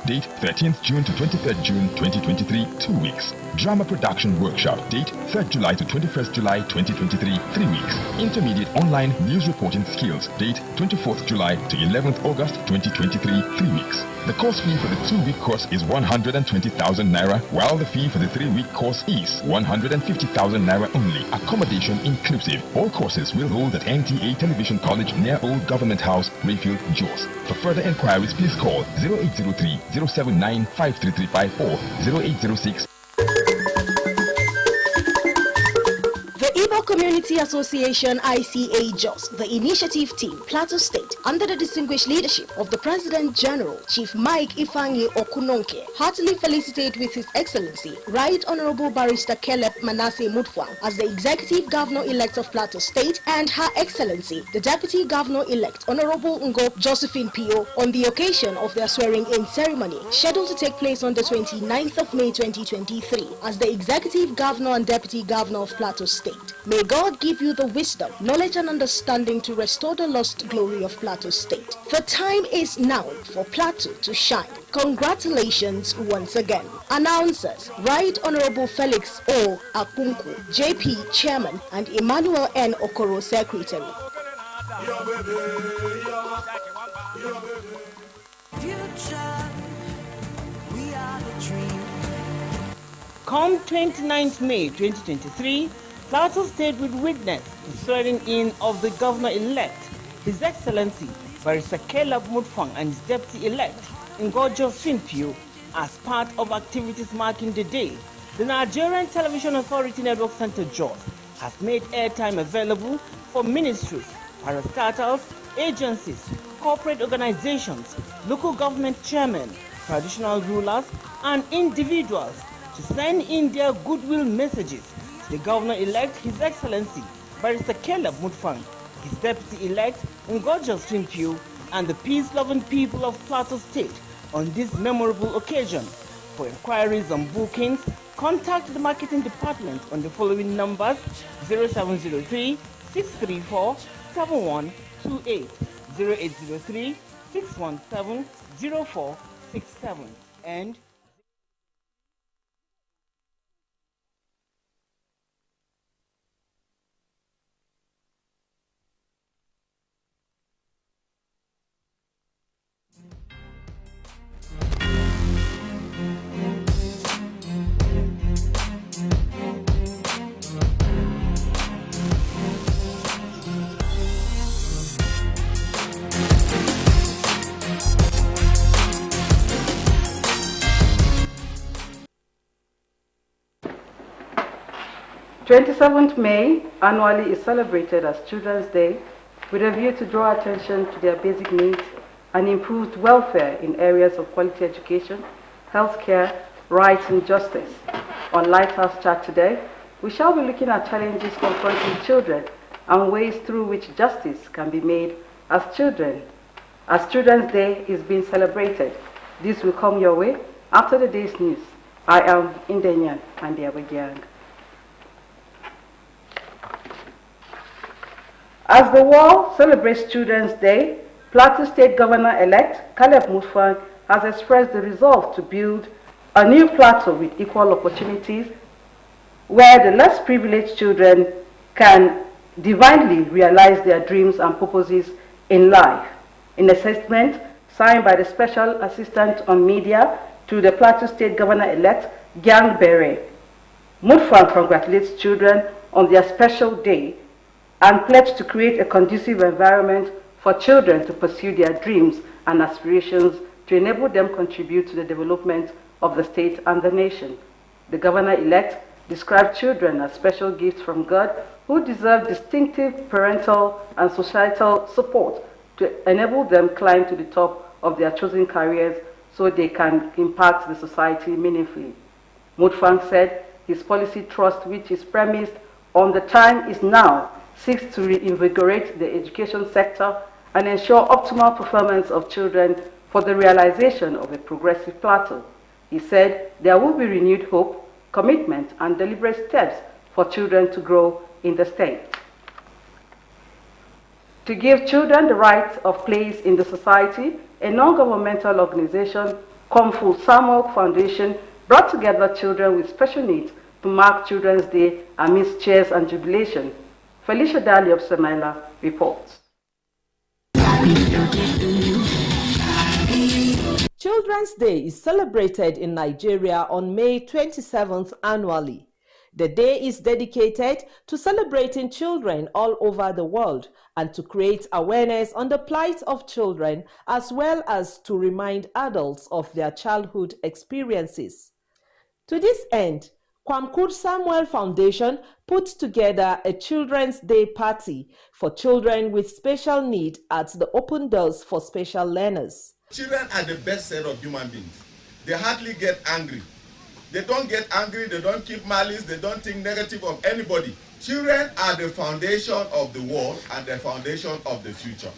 date 13th June to 23rd June 2023, 2 weeks. Drama Production Workshop, date 3rd July to 21st July 2023, 3 weeks. Intermediate Online News Reporting Skills, date 24th July to 11th August 2023, 3 weeks. The course fee for the 2-week course is 120,000 Naira, while the fee for the 3-week course is 150,000 Naira only. Accommodation inclusive. All courses will hold at NTA Television College near Old Government House, Rayfield, JOS. For further inquiries, please call 0803 079 5335 or 0806. Community Association ICA JOS, the initiative team, Plateau State, under the distinguished leadership of the President General, Chief Mike Ifeanyi Okunonke, heartily felicitate with His Excellency, Right Honorable Barrister Caleb Manasseh Mutfwang, as the Executive Governor-elect of Plateau State, and Her Excellency, the Deputy Governor-elect, Honorable Ngo Josephine Pio, on the occasion of their swearing-in ceremony, scheduled to take place on the 29th of May 2023, as the Executive Governor and Deputy Governor of Plateau State. May God give you the wisdom, knowledge and understanding to restore the lost glory of Plateau State. The time is now for Plateau to shine. Congratulations once again. Announcers, Right Honorable Felix O. Akunku, JP Chairman, and Emmanuel N. Okoro Secretary. Come 29th May 2023, Plateau State will witness the swearing-in of the Governor-elect, His Excellency Barrister Caleb Mutfwang, and his Deputy-elect, Ngo Josephine Pio, as part of activities marking the day. The Nigerian Television Authority Network Center JOS has made airtime available for ministries, parastatals, agencies, corporate organizations, local government chairmen, traditional rulers, and individuals to send in their goodwill messages. The Governor-elect, His Excellency Barrister Caleb Mutfwang, his Deputy-elect, Ngo Josephine Pio, and the peace-loving people of Plateau State on this memorable occasion. For inquiries and bookings, contact the Marketing Department on the following numbers: 0703 634 7128, 0803 617 0467, and 27th May annually is celebrated as Children's Day with a view to draw attention to their basic needs and improved welfare in areas of quality education, healthcare, rights and justice. On Lighthouse Chat today, we shall be looking at challenges confronting children and ways through which justice can be made as Children's Day is being celebrated. This will come your way after the day's news. I am Indenyan Mandiabagyang. As the world celebrates Children's Day, Plateau State Governor-elect Caleb Mutfwang has expressed the resolve to build a new plateau with equal opportunities where the less privileged children can divinely realize their dreams and purposes in life. In a statement signed by the Special Assistant on Media to the Plateau State Governor-elect Gyang Bere, Mutfwang congratulates children on their special day and pledged to create a conducive environment for children to pursue their dreams and aspirations to enable them contribute to the development of the state and the nation. The Governor-elect described children as special gifts from God who deserve distinctive parental and societal support to enable them climb to the top of their chosen careers so they can impact the society meaningfully. Mutfwang said his policy trust, which is premised on the time is now, seeks to reinvigorate the education sector and ensure optimal performance of children for the realization of a progressive plateau. He said there will be renewed hope, commitment, and deliberate steps for children to grow in the state. To give children the right of place in the society, a non-governmental organization Comfort Samuel Foundation brought together children with special needs to mark Children's Day amidst cheers and jubilation. Felicia Daly of Samaila reports. Children's Day is celebrated in Nigeria on May 27th annually. The day is dedicated to celebrating children all over the world and to create awareness on the plight of children, as well as to remind adults of their childhood experiences. To this end, Kwamkur Samuel Foundation put together a Children's Day party for children with special need at the Open Doors for Special Learners. Children are the best set of human beings. They hardly get angry. They don't get angry, they don't keep malice, they don't think negative of anybody. Children are the foundation of the world and the foundation of the future.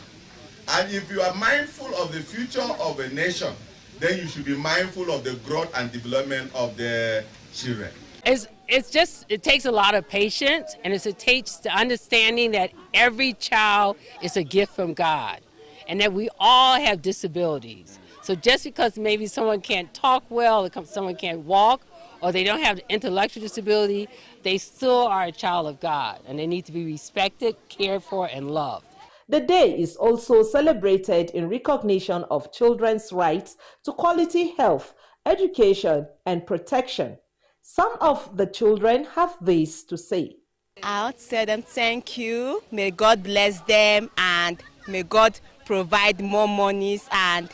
And if you are mindful of the future of a nation, then you should be mindful of the growth and development of the children. It takes a lot of patience, and it takes the understanding that every child is a gift from God and that we all have disabilities. So just because maybe someone can't talk well, or someone can't walk, or they don't have intellectual disability, they still are a child of God, and they need to be respected, cared for, and loved. The day is also celebrated in recognition of children's rights to quality health, education, and protection. Some of the children have this to say. I want to tell them thank you, may God bless them, and may God provide more monies and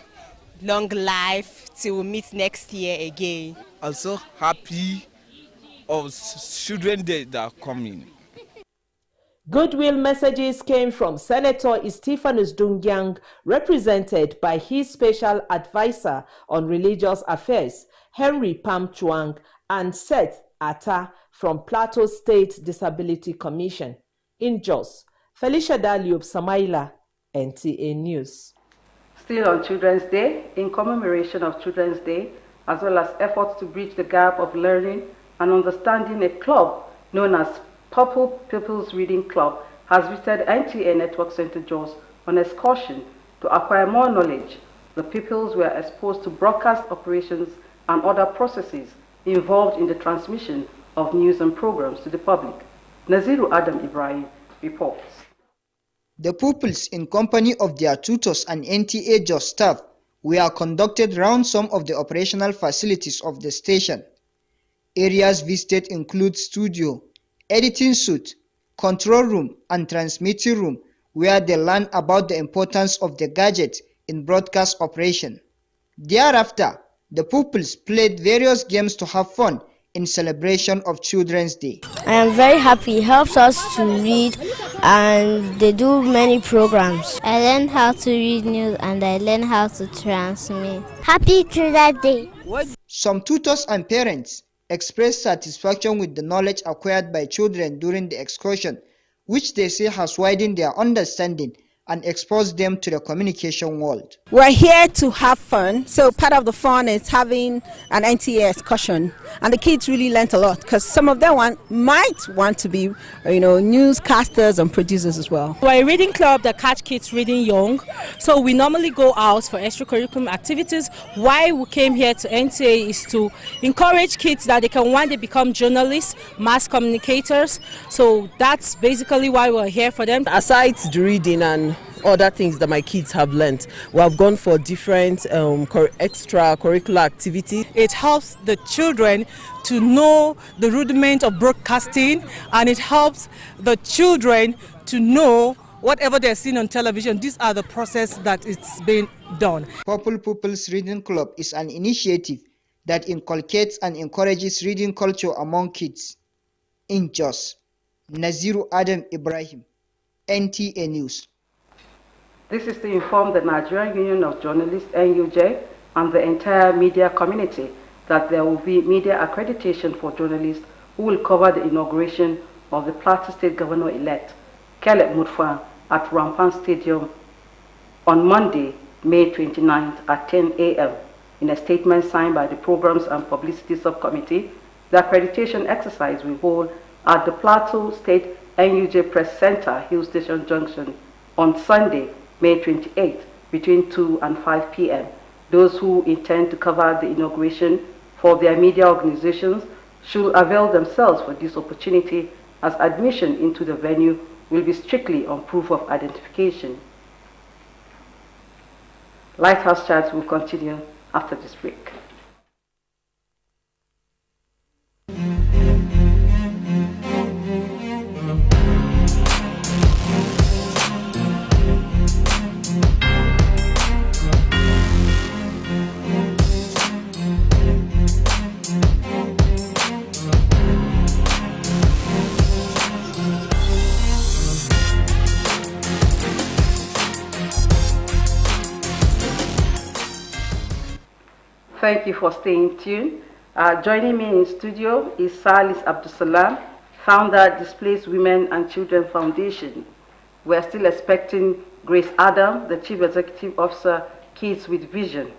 long life till we meet next year again. Also happy of Children's Day that are coming. Goodwill messages came from Senator Stephanus Dungyang, represented by his special advisor on religious affairs, Henry Pam Chuang, and Seth Atta from Plateau State Disability Commission. In Jos, Felicia Daliub Samaila, NTA News. Still on Children's Day, in commemoration of Children's Day, as well as efforts to bridge the gap of learning and understanding, a club known as Purple People's Reading Club has visited NTA Network Center JOS on excursion to acquire more knowledge. The pupils were exposed to broadcast operations and other processes involved in the transmission of news and programs to the public. Naziru Adam Ibrahim reports. The pupils, in company of their tutors and NTA JOS staff, were conducted round some of the operational facilities of the station. Areas visited include studio, editing suite, control room, and transmitting room, where they learn about the importance of the gadget in broadcast operation. Thereafter, the pupils played various games to have fun in celebration of Children's Day. I am very happy. It helps us to read, and they do many programs. I learned how to read news and I learned how to transmit. Happy Children's Day. Some tutors and parents expressed satisfaction with the knowledge acquired by children during the excursion, which they say has widened their understanding and exposed them to the communication world. We're here to have fun, so part of the fun is having an NTA excursion, and the kids really learnt a lot because some of them might want to be, newscasters and producers as well. We're a reading club that catch kids reading young, so we normally go out for extracurricular activities. Why we came here to NTA is to encourage kids that they can one day become journalists, mass communicators. So that's basically why we're here for them. Aside the reading and other things that my kids have learned, we have gone for different extracurricular activities. It helps the children to know the rudiment of broadcasting, and it helps the children to know whatever they're seeing on television. These are the process that it's been done. Purple People's Reading Club is an initiative that inculcates and encourages reading culture among kids. In Jos, Naziru Adam Ibrahim, NTA News. This is to inform the Nigerian Union of Journalists, NUJ, and the entire media community that there will be media accreditation for journalists who will cover the inauguration of the Plateau State Governor-elect, Caleb Mutfwang, at Rampan Stadium on Monday, May 29th at 10 a.m. In a statement signed by the Programs and Publicity Subcommittee, the accreditation exercise will hold at the Plateau State NUJ Press Center, Hill Station Junction, on Sunday, May 28th, between 2 and 5 p.m. Those who intend to cover the inauguration for their media organizations should avail themselves for this opportunity, as admission into the venue will be strictly on proof of identification. Lighthouse Chats will continue after this break. Thank you for staying tuned. Joining me in studio is Salis Abdusalam, founder, Displaced Women and Children Foundation. We're still expecting Grace Adam, the Chief Executive Officer, Kids with Vision.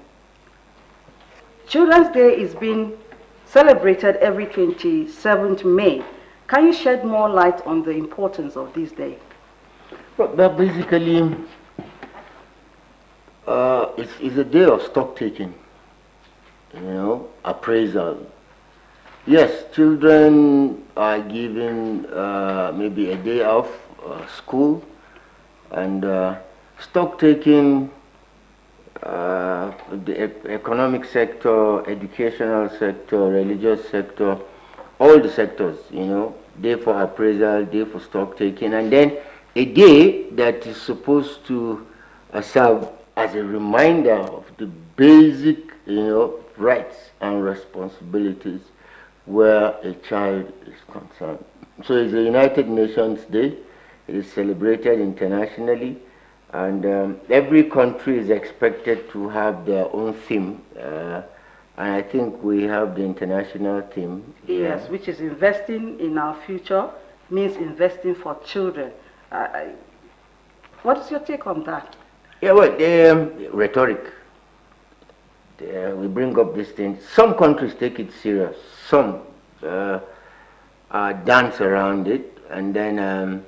Children's Day is being celebrated every 27th May. Can you shed more light on the importance of this day? Well, basically, it's a day of stock taking. Appraisal. Yes, children are given maybe a day off school, and stock taking, the economic sector, educational sector, religious sector, all the sectors, day for appraisal, day for stock taking, and then a day that is supposed to serve as a reminder of the basic, rights and responsibilities where a child is concerned. So it's a United Nations Day. It is celebrated internationally, and every country is expected to have their own theme. And I think we have the international theme. Yes, which is investing in our future, means investing for children. What is your take on that? Yeah, well, rhetoric. We bring up these things. Some countries take it serious. Some dance around it. And then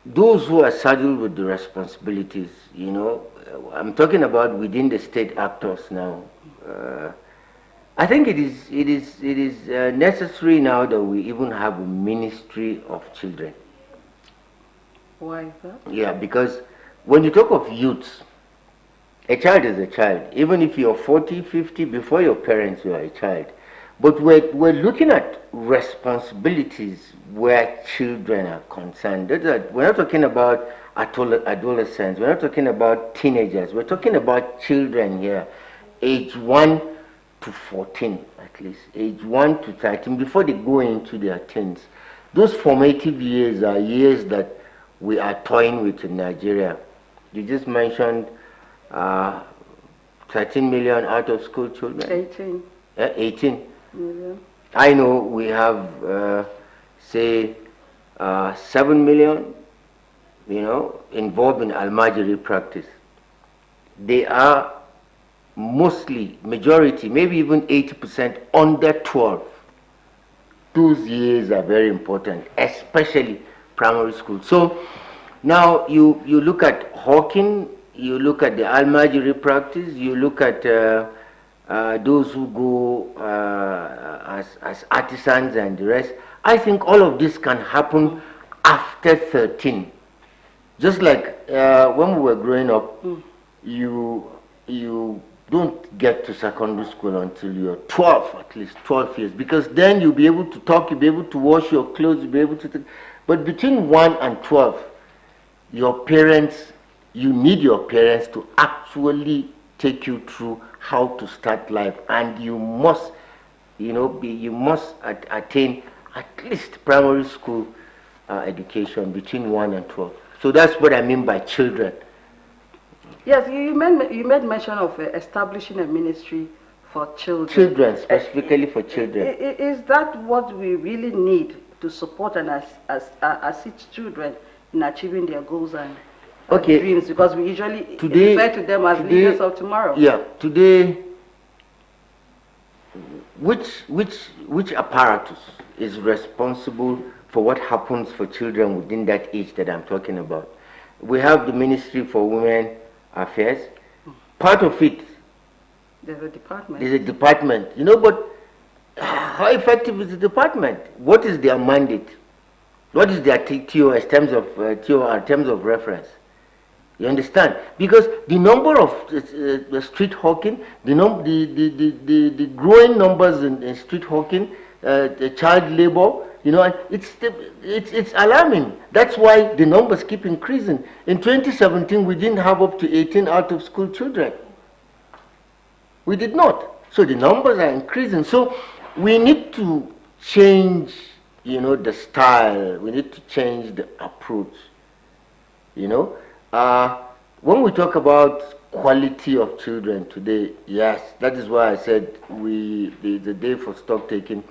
those who are saddled with the responsibilities, I'm talking about within the state actors now. I think it is necessary now that we even have a Ministry of Children. Why is that? Yeah, because when you talk of youths, a child is a child. Even if you're 40, 50, before your parents, you are a child. But we're looking at responsibilities where children are concerned. We're not talking about adolescents. We're not talking about teenagers. We're talking about children here, age 1 to 14 at least, age 1 to 13, before they go into their teens. Those formative years are years that we are toying with in Nigeria. You just mentioned 13 million out of school children. 18. 18 million. I know we have, say, 7 million, involved in Almajiri practice. They are mostly, majority, maybe even 80% under 12. Those years are very important, especially primary school. So now you look at hawking, you look at the Almajiri practice, you look at those who go as artisans and the rest. I think all of this can happen after 13. Just like when we were growing up, you don't get to secondary school until you're 12, at least 12 years, because then you'll be able to talk, you'll be able to wash your clothes, you'll be able to... But between 1 and 12, your parents, you need your parents to actually take you through how to start life, and you must, you must attain at least primary school education between 1 and 12. So that's what I mean by children. Yes, you made mention of establishing a ministry for children. Children, specifically for children. Is that what we really need to support and assist children in achieving their goals and dreams? Because we usually refer to them as leaders of tomorrow. Yeah, today, which apparatus is responsible for what happens for children within that age that I'm talking about? We have the Ministry for Women Affairs, part of it. There's a department. There's a department, you know, but how effective is the department? What is their mandate? What is their TOS, terms of terms of reference? You understand? Because the number of street hawking, the growing numbers in street hawking, the child labor, you know, it's alarming. That's why the numbers keep increasing. In 2017, we didn't have up to 18 out of school children. We did not. So the numbers are increasing. So we need to change, you know, the style. We need to change the approach, you know. When we talk about quality of children today, yes, that is why I said the day for stock taking.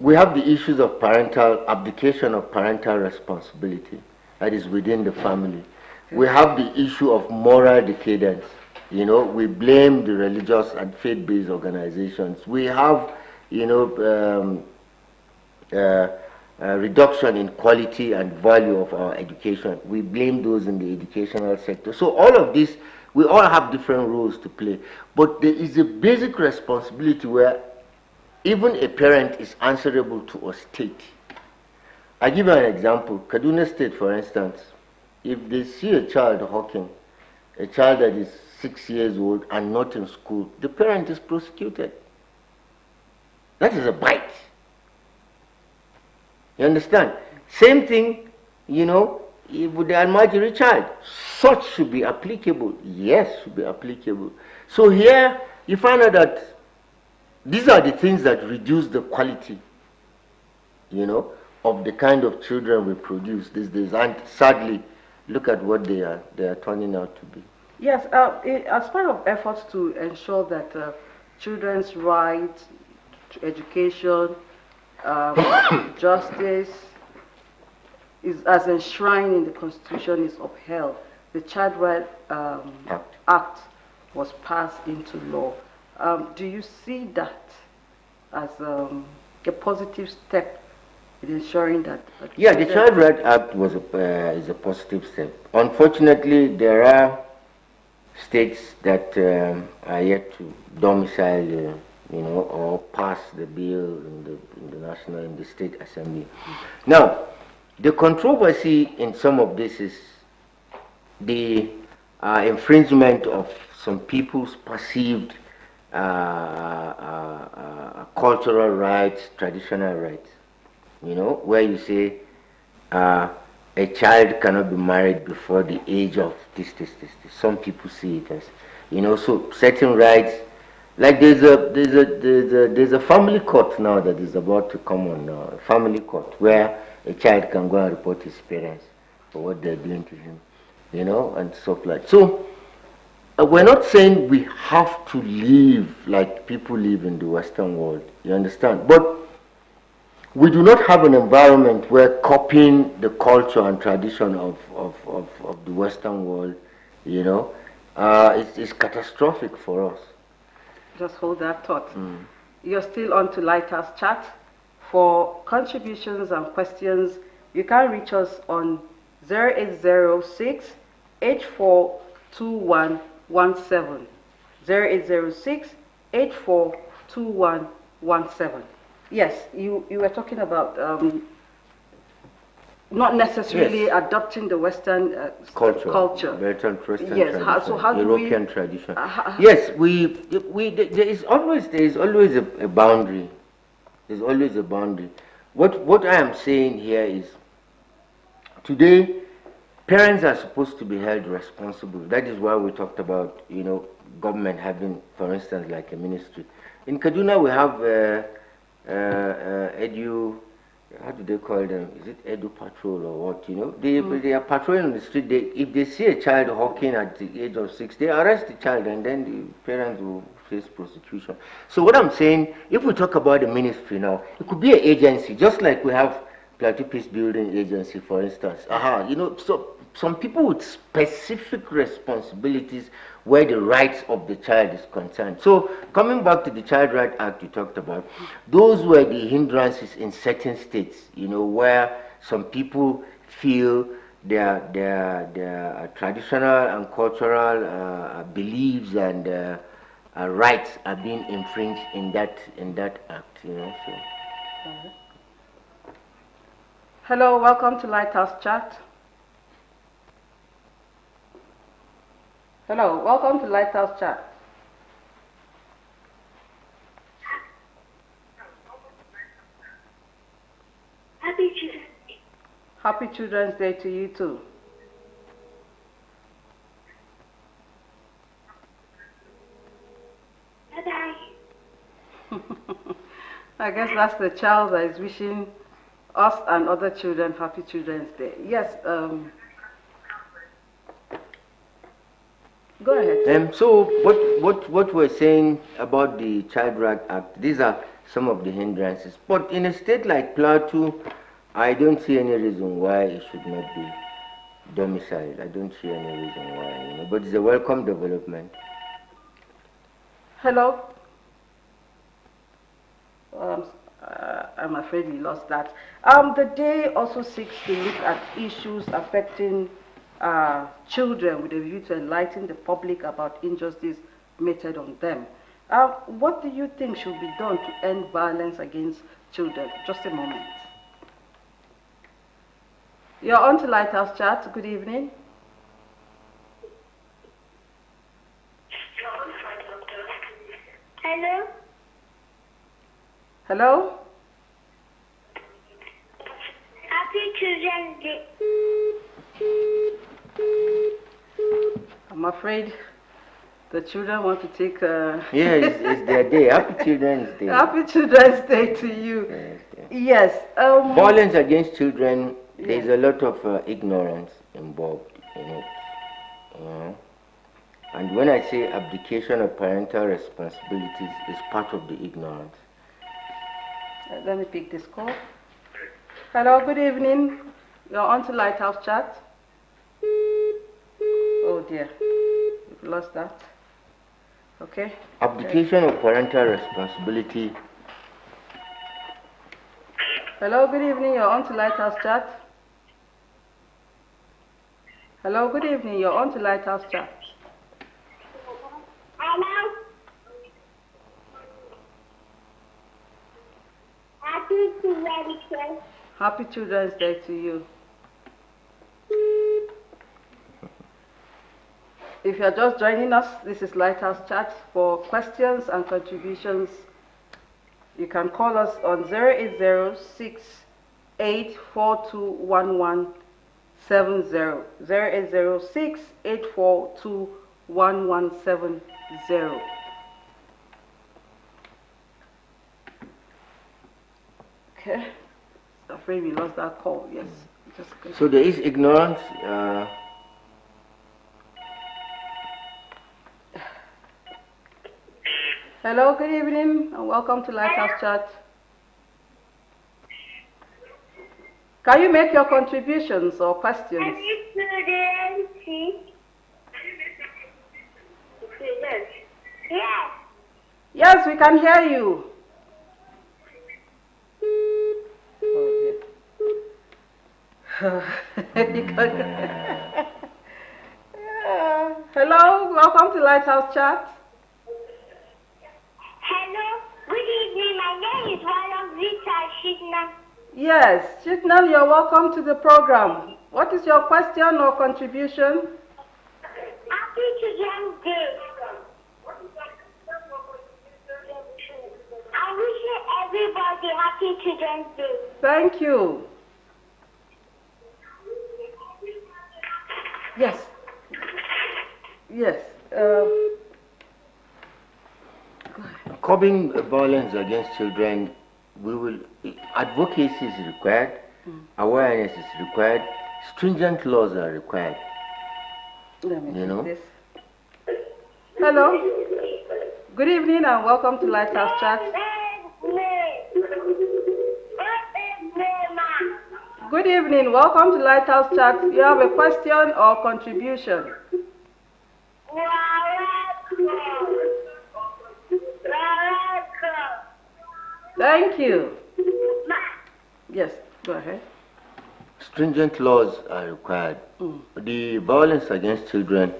We have the issues of parental abdication of parental responsibility that is within the family. We have the issue of moral decadence. You know, we blame the religious and faith-based organizations. We have, you know, reduction in quality and value of our education. We blame those in the educational sector. So all of this, we all have different roles to play. But there is a basic responsibility where even a parent is answerable to a state. I give you an example. Kaduna State, for instance, if they see a child hawking, a child that is 6 years old and not in school, the parent is prosecuted. That is a bite. You understand? Same thing, you know, with the Almajiri child. Such should be applicable. Yes, should be applicable. So here, you find out that these are the things that reduce the quality, you know, of the kind of children we produce these days. And sadly, look at what they are turning out to be. Yes, as part of efforts to ensure that children's rights to education, justice, is as enshrined in the Constitution is upheld, the Child Right Act was passed into law. Do you see that as a positive step in ensuring that? Yeah, the Child Right Act was is a positive step. Unfortunately, there are states that are yet to domicile, you know, or pass the bill in the state assembly. Now, the controversy in some of this is the infringement of some people's perceived cultural rights, traditional rights, you know, where you say a child cannot be married before the age of this. Some people see it as, you know, so certain rights, like there's a family court now that is about to come on now, a family court where a child can go and report his parents for what they're doing to him, you know, and stuff like that. So we're not saying we have to live like people live in the Western world, you understand? But we do not have an environment where copying the culture and tradition of the Western world, you know, is catastrophic for us. Just hold that thought. You're still on to Lighthouse Chat. For contributions and questions, you can reach us on 0806 842117. 0806 842117. Yes, you were talking about not necessarily adopting the Western culture. Western tradition, yes. So how European tradition. Yes, there is always a boundary. There's always a boundary. What I am saying here is, today, parents are supposed to be held responsible. That is why we talked about, you know, government having, for instance, like a ministry. In Kaduna, we have how do they call them? Is it Edu Patrol or what? You know, they are patrolling on the street. If they see a child hawking at the age of 6, they arrest the child, and then the parents will face prosecution. So what I'm saying, if we talk about the ministry now, it could be an agency, just like we have Plateau Peace Building Agency, for instance. You know, so some people with specific responsibilities where the rights of the child is concerned. So coming back to the Child Right Act you talked about, those were the hindrances in certain states, you know, where some people feel their traditional and cultural beliefs and rights are being infringed in that act, you know. So. Hello, welcome to Lighthouse Chat. Hello, welcome to Lighthouse Chat. Happy Children's Day. Happy Children's Day to you too. Bye-bye. I guess that's the child that is wishing us and other children Happy Children's Day. Yes, go ahead. So what we're saying about the Child Right Act, these are some of the hindrances. But in a state like Plateau, I don't see any reason why it should not be domiciled. I don't see any reason why, you know, but it's a welcome development. Hello. I'm afraid we lost that. The day also seeks to look at issues affecting children with a view to enlighten the public about injustice meted on them. What do you think should be done to end violence against children? Just a moment. You're on to Lighthouse Chat. Good evening. Hello? Hello? Happy Children's Day. I'm afraid the children want to take Yeah, it's their day. Happy Children's Day. Happy Children's Day to you. Yes. Violence against children, there's a lot of ignorance involved in it. You know? And when I say abdication of parental responsibilities, is part of the ignorance. Let me pick this call. Hello, good evening. You're on to Lighthouse Chat. Oh dear, we've lost that. Okay. Abdication of parental responsibility. Hello, good evening. You're on to Lighthouse Chat. Hello, good evening. You're on to Lighthouse Chat. Hello? Happy Children's Day. Happy Children's Day to you. If you're just joining us, this is Lighthouse Chat. For questions and contributions, you can call us on 0806-842-1170. 0806-842-1170. Okay. I'm afraid we lost that call. Yes. So there is ignorance. Hello, good evening, and welcome to Lighthouse Chat. Can you make your contributions or questions? Yes. Yes, we can hear you. Hello, welcome to Lighthouse Chat. Hello, good evening. My name is Walam Vita Shitna. Yes, Chitnam, you're welcome to the program. What is your question or contribution? Happy Children's Day. I wish everybody Happy Children's Day. Thank you. Yes. Yes. Curbing violence against children, advocacy is required, awareness is required, stringent laws are required. Let me you know? This. Hello. Good evening and welcome to Lighthouse Chat. Good evening, welcome to Lighthouse Chat. You have a question or contribution? Thank you. Yes, go ahead. Stringent laws are required. The violence against children,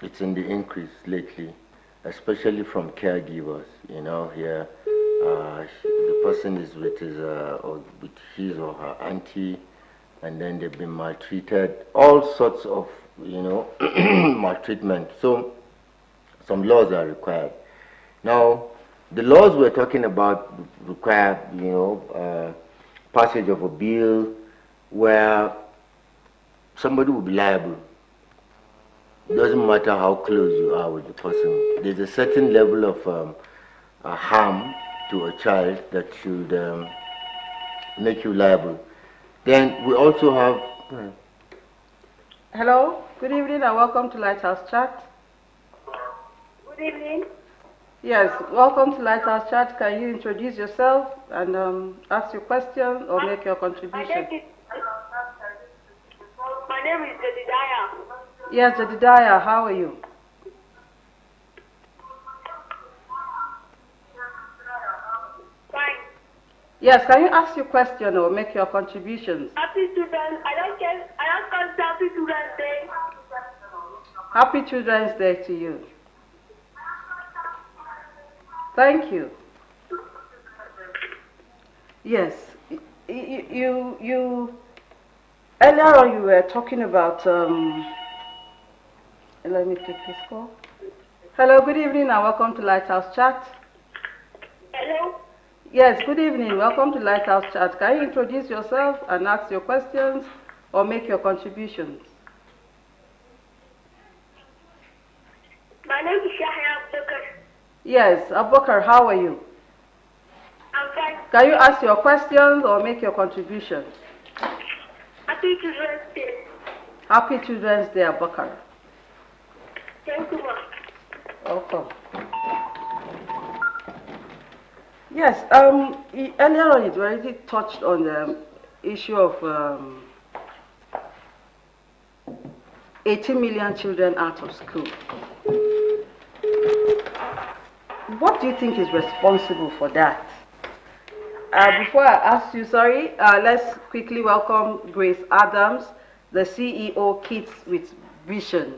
it's in the increase lately, especially from caregivers. You know, here the person is with his or her auntie, and then they've been maltreated, all sorts of, maltreatment. So some laws are required. Now, the laws we're talking about require, passage of a bill where somebody will be liable. It doesn't matter how close you are with the person. There's a certain level of harm to a child that should make you liable. Then we also have... Hello, good evening and welcome to Lighthouse Chat. Good evening. Yes, welcome to Lighthouse Chat. Can you introduce yourself and ask your question or make your contribution? My name is Jedediah. Yes, Jedediah, how are you? Fine. Yes, can you ask your question or make your contributions? Happy Children's. I don't call it Happy Children's Day. Happy Children's Day to you. Thank you. Yes, you earlier on you were talking about, let me take this call. Hello, good evening and welcome to Lighthouse Chat. Hello? Yes, good evening, welcome to Lighthouse Chat. Can you introduce yourself and ask your questions or make your contributions? My name is Yahya Abubakar. Yes, Abubakar, how are you? I'm fine. Can you ask your questions or make your contributions? Happy Children's Day. Happy Children's Day, Abubakar. Thank you, ma. Welcome. Yes, earlier on it already touched on the issue of 18 million children out of school. What do you think is responsible for that? Before I ask you, let's quickly welcome Grace Adams, the CEO Kids with Vision.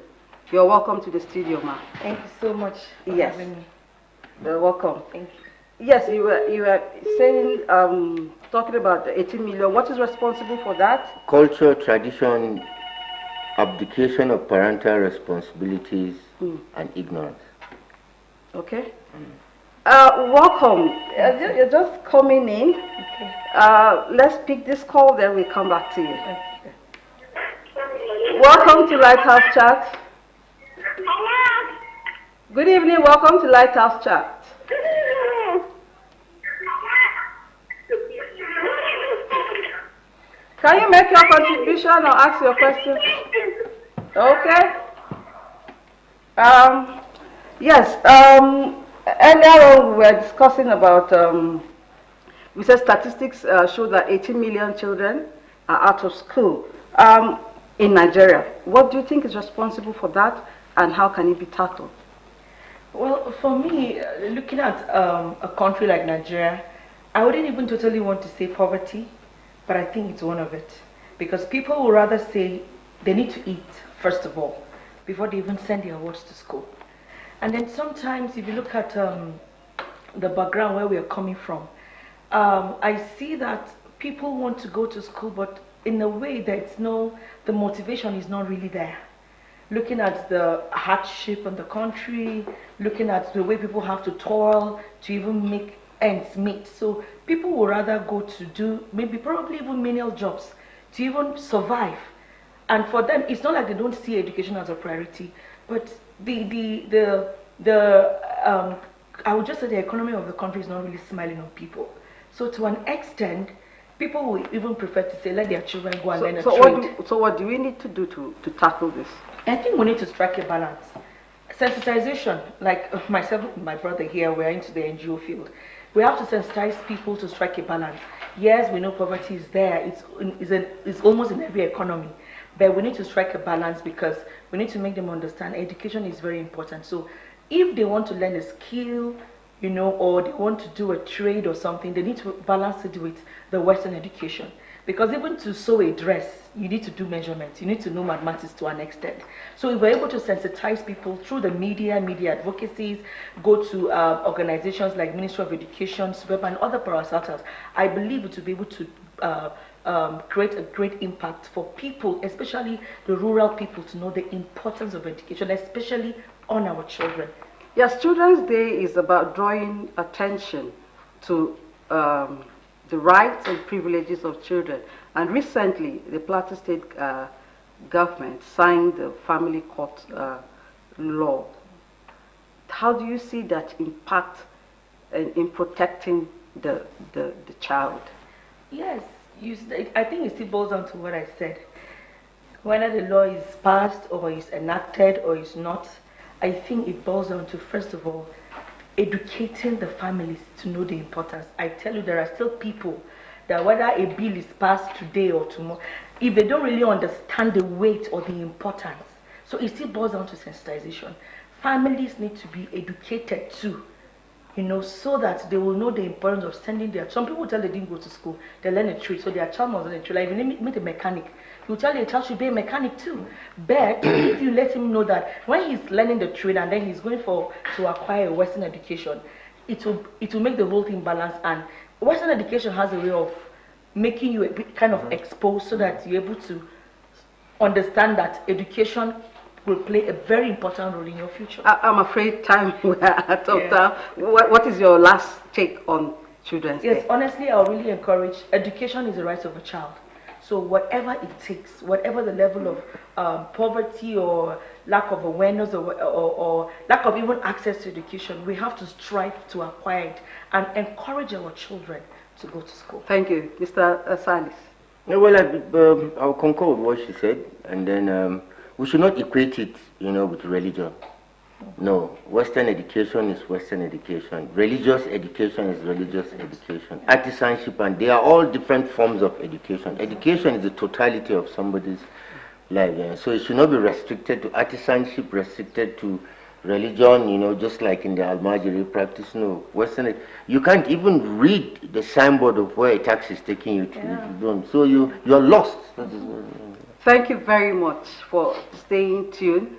You're welcome to the studio, ma'am. Thank you so much for having me. You're welcome. Thank you. Yes, you were saying, talking about the 18 million. What is responsible for that? Culture, tradition, abdication of parental responsibilities, and ignorance. Okay. Welcome. You're just coming in. Okay. Let's pick this call, then we'll come back to you. Okay. Welcome to Lighthouse Chat. Hello? Good evening. Welcome to Lighthouse Chat. Can you make your contribution or ask your question? Okay. Yes. Earlier on we were discussing about, we said statistics show that 18 million children are out of school in Nigeria. What do you think is responsible for that and how can it be tackled? Well, for me, looking at a country like Nigeria, I wouldn't even totally want to say poverty, but I think it's one of it. Because people would rather say they need to eat, first of all, before they even send their wards to school. And then sometimes if you look at the background where we are coming from, I see that people want to go to school, but in a way that the motivation is not really there. Looking at the hardship in the country, looking at the way people have to toil to even make ends meet. So people would rather go to do probably even menial jobs to even survive. And for them, it's not like they don't see education as a priority, but I would just say the economy of the country is not really smiling on people. So to an extent, people will even prefer to say, let their children go and learn a trade. So what do we need to do to tackle this? I think we need to strike a balance. Sensitization, like myself and my brother here, we're into the NGO field. We have to sensitize people to strike a balance. Yes, we know poverty is there. It's almost in every economy. But we need to strike a balance because we need to make them understand education is very important. So if they want to learn a skill, or they want to do a trade or something, they need to balance it with the Western education. Because even to sew a dress, you need to do measurements. You need to know mathematics to an extent. So if we're able to sensitize people through the media advocacies, go to organizations like Ministry of Education, SWEP, and other parastatals, I believe it will be able to create a great impact for people, especially the rural people, to know the importance of education, especially on our children. Yes, Children's Day is about drawing attention to the rights and privileges of children. And recently, the Plateau State government signed the family court law. How do you see that impact in protecting the child? Yes, I think it still boils down to what I said. Whether the law is passed or is enacted or is not, I think it boils down to, first of all, educating the families to know the importance. I tell you, there are still people that whether a bill is passed today or tomorrow, if they don't really understand the weight or the importance, so it still boils down to sensitization. Families need to be educated too, so that they will know the importance of sending their. Some people tell they didn't go to school, they learn a trade, so their child must learn a trade. Like if you meet a mechanic, you tell your child should be a mechanic too. But if you let him know that when he's learning the trade and then he's going to acquire a Western education, it will make the whole thing balance. And Western education has a way of making you a bit kind of exposed so that you're able to understand that education will play a very important role in your future. I'm afraid time we are out of time. What is your last take on Children's Day? Yes, honestly, I really encourage education is the right of a child. So whatever it takes, whatever the level of poverty or lack of awareness or lack of even access to education, we have to strive to acquire it and encourage our children to go to school. Thank you. Mr. Salis. Yeah, well, I'll concur with what she said, and then we should not equate it, with religion. No, Western education is Western education. Religious education is religious education. Artisanship, and they are all different forms of education. Education is the totality of somebody's life. So it should not be restricted to artisanship, restricted to religion, just like in the Almajiri practice. No, Western, you can't even read the signboard of where a taxi is taking you to if you don't. So you're lost. Thank you very much for staying tuned.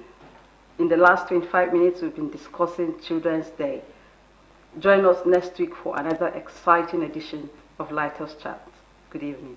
In the last 25 minutes, we've been discussing Children's Day. Join us next week for another exciting edition of Lighthouse Chat. Good evening.